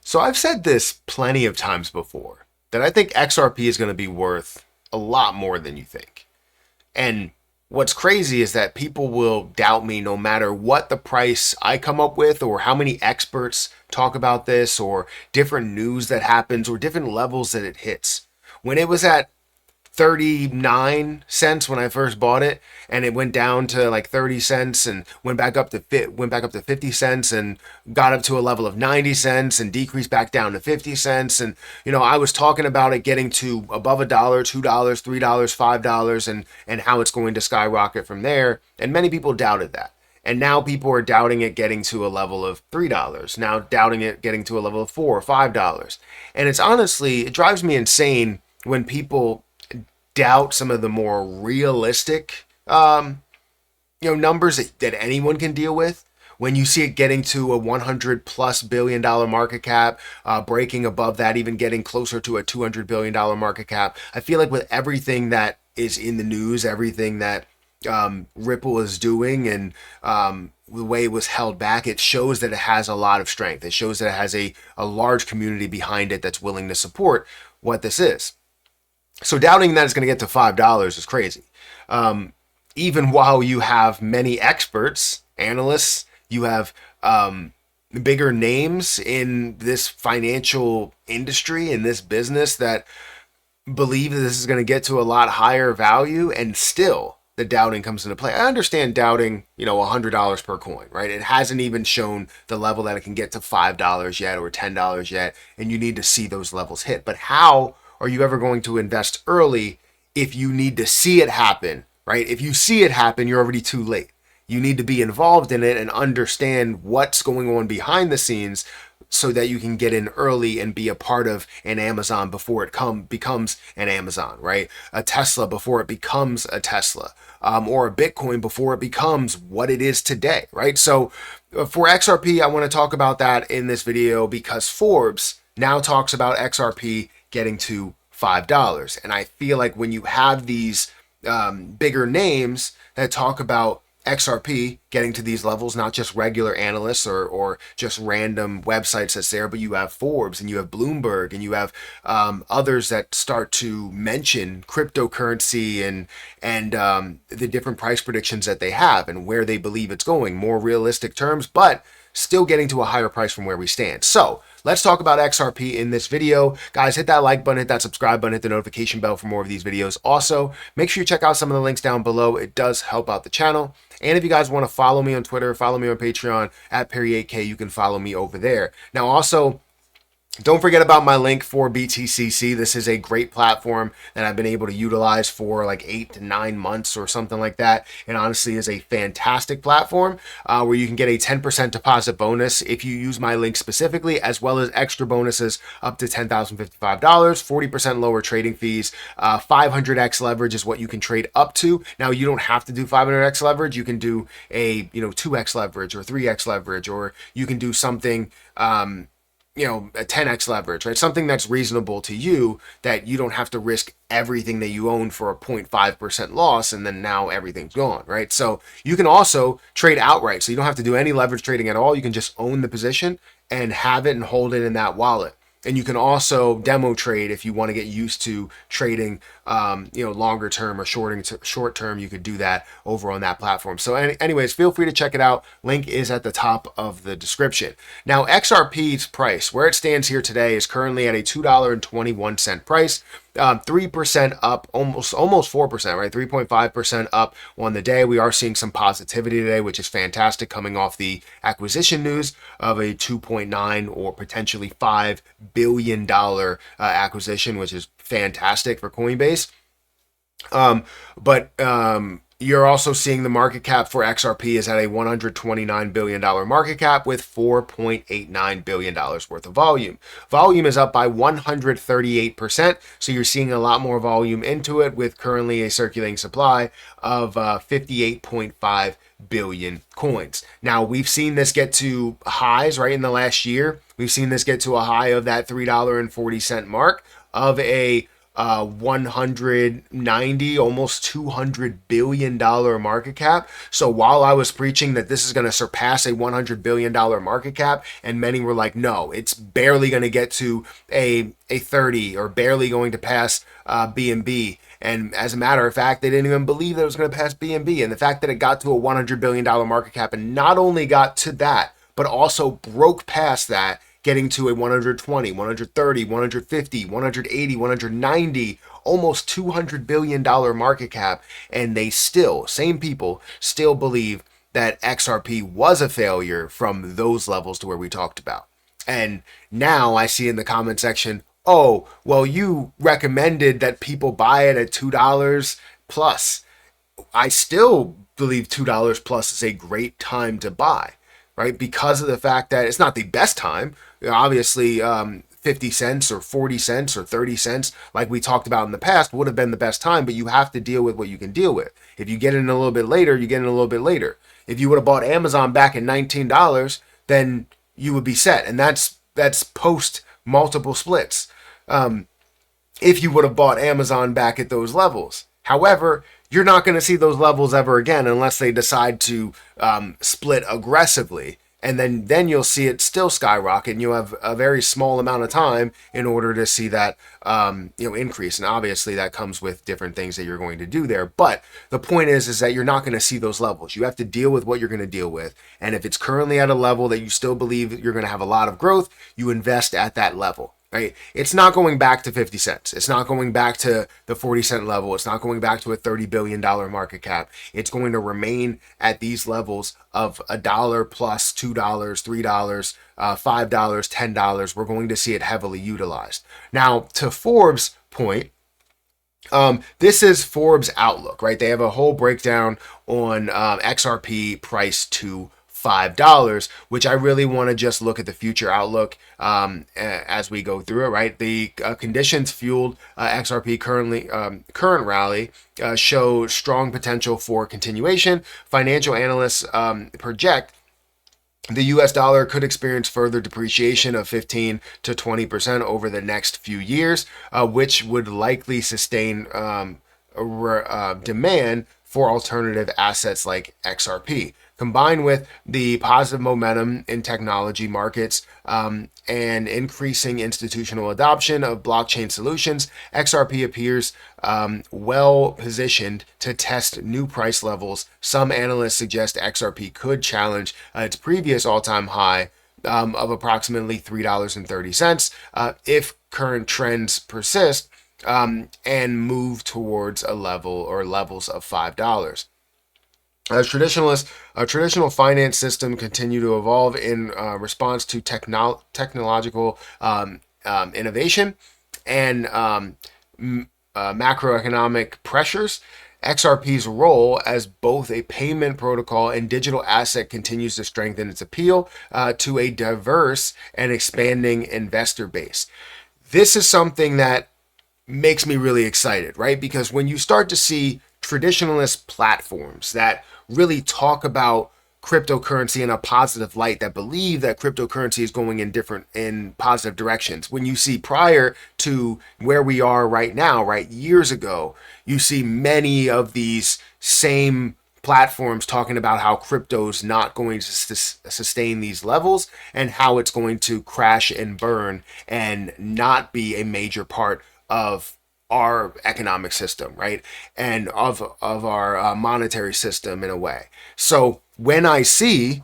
So I've said this plenty of times before that I think XRP is going to be worth a lot more than you think. And what's crazy is that people will doubt me no matter what the price I come up with or how many experts talk about this or different news that happens or different levels that it hits. When it was at 39 cents when I first bought it, and it went down to like 30 cents and went back up to 50 cents and got up to a level of 90 cents and decreased back down to 50 cents. And I was talking about it getting to above $1, $2, $3, $5, and how it's going to skyrocket from there. And many people doubted that. And now people are doubting it getting to a level of $3, now doubting it getting to a level of $4 or $5. And it's honestly, it drives me insane when people doubt some of the more realistic numbers that anyone can deal with. When you see it getting to a $100+ billion market cap, breaking above that, even getting closer to a $200 billion market cap, I feel like with everything that is in the news, everything that Ripple is doing, and the way it was held back, it shows that it has a lot of strength. It shows that it has a large community behind it that's willing to support what this is. So doubting that it's going to get to $5 is crazy. Even while you have many experts, analysts, you have bigger names in this financial industry, in this business, that believe that this is going to get to a lot higher value, and still the doubting comes into play. I understand doubting, $100 per coin, right? It hasn't even shown the level that it can get to $5 yet or $10 yet, and you need to see those levels hit. But how are you ever going to invest early if you need to see it happen, right? If you see it happen, you're already too late. You need to be involved in it and understand what's going on behind the scenes so that you can get in early and be a part of an Amazon before it becomes an Amazon, right? A Tesla before it becomes a Tesla, or a Bitcoin before it becomes what it is today, right? So for XRP, I want to talk about that in this video because Forbes now talks about XRP getting to $5. And I feel like when you have these bigger names that talk about XRP getting to these levels, not just regular analysts or just random websites that's there, but you have Forbes and you have Bloomberg and you have others that start to mention cryptocurrency and the different price predictions that they have and where they believe it's going, more realistic terms, but still getting to a higher price from where we stand. So let's talk about XRP in this video. Guys, hit that like button, hit that subscribe button, hit the notification bell for more of these videos. Also, make sure you check out some of the links down below. It does help out the channel. And if you guys want to follow me on Twitter, follow me on Patreon at PerryHGA, you can follow me over there. Now, also, don't forget about my link for BTCC. This is a great platform that I've been able to utilize for like 8 to 9 months or something like that. And honestly is a fantastic platform where you can get a 10% deposit bonus if you use my link specifically, as well as extra bonuses up to $10,055, 40% lower trading fees, 500x leverage is what you can trade up to. Now, you don't have to do 500x leverage. You can do a 2x leverage or 3x leverage, or you can do something a 10x leverage, right? Something that's reasonable to you, that you don't have to risk everything that you own for a 0.5% loss and then now everything's gone, right? So you can also trade outright. So you don't have to do any leverage trading at all. You can just own the position and have it and hold it in that wallet. And you can also demo trade if you want to get used to trading, longer term or short term. You could do that over on that platform. So anyways, feel free to check it out. Link is at the top of the description. Now, XRP's price, where it stands here today, is currently at a $2.21 price. 3% up, almost 4%, right? 3.5% up on the day. We are seeing some positivity today, which is fantastic, coming off the acquisition news of a 2.9 or potentially $5 billion acquisition, which is fantastic for Coinbase. But you're also seeing the market cap for XRP is at a $129 billion market cap with $4.89 billion worth of volume. Volume is up by 138%, so you're seeing a lot more volume into it, with currently a circulating supply of 58.5 billion coins. Now, we've seen this get to highs right in the last year. We've seen this get to a high of that $3.40 mark of a $190, almost $200 billion market cap. So while I was preaching that this is going to surpass a $100 billion market cap, and many were like, no, it's barely going to get to a 30 or barely going to pass B&B. And as a matter of fact, they didn't even believe that it was going to pass B&B. And the fact that it got to a $100 billion market cap and not only got to that, but also broke past that, getting to a 120, 130, 150, 180, 190, almost $200 billion market cap. And they still, same people, still believe that XRP was a failure from those levels to where we talked about. And now I see in the comment section, oh, well, you recommended that people buy it at $2 plus. I still believe $2 plus is a great time to buy, right? Because of the fact that it's not the best time. Obviously, 50 cents or 40 cents or 30 cents, like we talked about in the past, would have been the best time, but you have to deal with what you can deal with. If you get in a little bit later, you get in a little bit later. If you would have bought Amazon back at $19, then you would be set. And that's post multiple splits. If you would have bought Amazon back at those levels. However, you're not going to see those levels ever again unless they decide to split aggressively. And then you'll see it still skyrocket, and you'll have a very small amount of time in order to see that increase. And obviously that comes with different things that you're going to do there. But the point is that you're not going to see those levels. You have to deal with what you're going to deal with. And if it's currently at a level that you still believe you're going to have a lot of growth, you invest at that level. Right? It's not going back to 50 cents. It's not going back to the 40-cent level. It's not going back to a $30 billion market cap. It's going to remain at these levels of $1 plus $2, $3, $5, $10. We're going to see it heavily utilized. Now, to Forbes' point, this is Forbes Outlook, right? They have a whole breakdown on XRP price to $5, which I really want to just look at the future outlook as we go through it, right? The conditions fueled XRP current rally show strong potential for continuation. Financial analysts project the US dollar could experience further depreciation of 15 to 20% over the next few years, which would likely sustain demand for alternative assets like XRP. Combined with the positive momentum in technology markets and increasing institutional adoption of blockchain solutions, XRP appears well positioned to test new price levels. Some analysts suggest XRP could challenge its previous all-time high of approximately $3.30 if current trends persist and move towards a level or levels of $5. Traditional finance system continue to evolve in response to technological innovation and macroeconomic pressures. XRP's role as both a payment protocol and digital asset continues to strengthen its appeal to a diverse and expanding investor base. This is something that makes me really excited, right? Because when you start to see traditionalist platforms that really talk about cryptocurrency in a positive light, that believe that cryptocurrency is going in positive directions. When you see prior to where we are right now, right, years ago, you see many of these same platforms talking about how crypto's not going to sustain these levels and how it's going to crash and burn and not be a major part of our economic system, right? And of our monetary system in a way. So when I see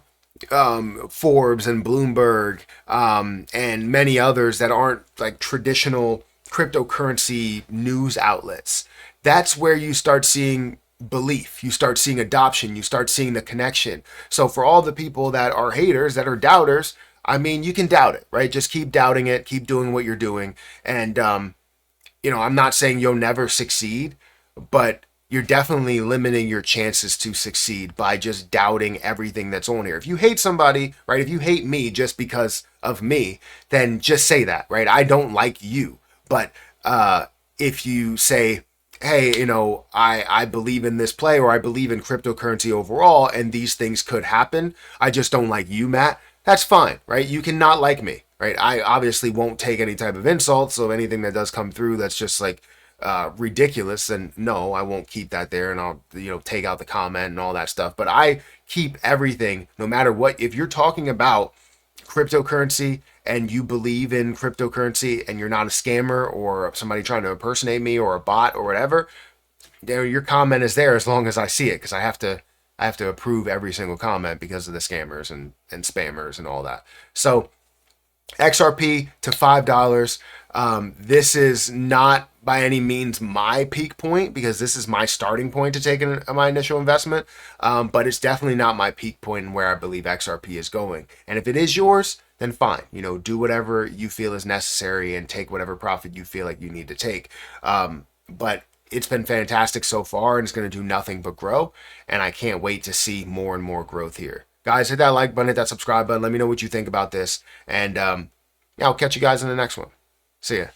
Forbes and Bloomberg and many others that aren't like traditional cryptocurrency news outlets, that's where you start seeing belief, you start seeing adoption, you start seeing the connection. So for all the people that are haters, that are doubters, I mean, you can doubt it, right? Just keep doubting it, keep doing what you're doing. And, I'm not saying you'll never succeed, but you're definitely limiting your chances to succeed by just doubting everything that's on here. If you hate somebody, right, if you hate me just because of me, then just say that, right? I don't like you. But if you say, hey, I believe in this play, or I believe in cryptocurrency overall, and these things could happen, I just don't like you, Matt, that's fine, right? You can not like me, right? I obviously won't take any type of insult, so anything that does come through that's just like ridiculous, then no, I won't keep that there, and I'll take out the comment and all that stuff. But I keep everything, no matter what. If you're talking about cryptocurrency and you believe in cryptocurrency and you're not a scammer or somebody trying to impersonate me or a bot or whatever, your comment is there as long as I see it, because I have to approve every single comment because of the scammers and spammers and all that. So XRP to $5. This is not by any means my peak point, because this is my starting point to take my initial investment. But it's definitely not my peak point and where I believe XRP is going. And if it is yours, then fine. Do whatever you feel is necessary and take whatever profit you feel like you need to take. But it's been fantastic so far, and it's going to do nothing but grow. And I can't wait to see more and more growth here. Guys, hit that like button, hit that subscribe button. Let me know what you think about this. And yeah, I'll catch you guys in the next one. See ya.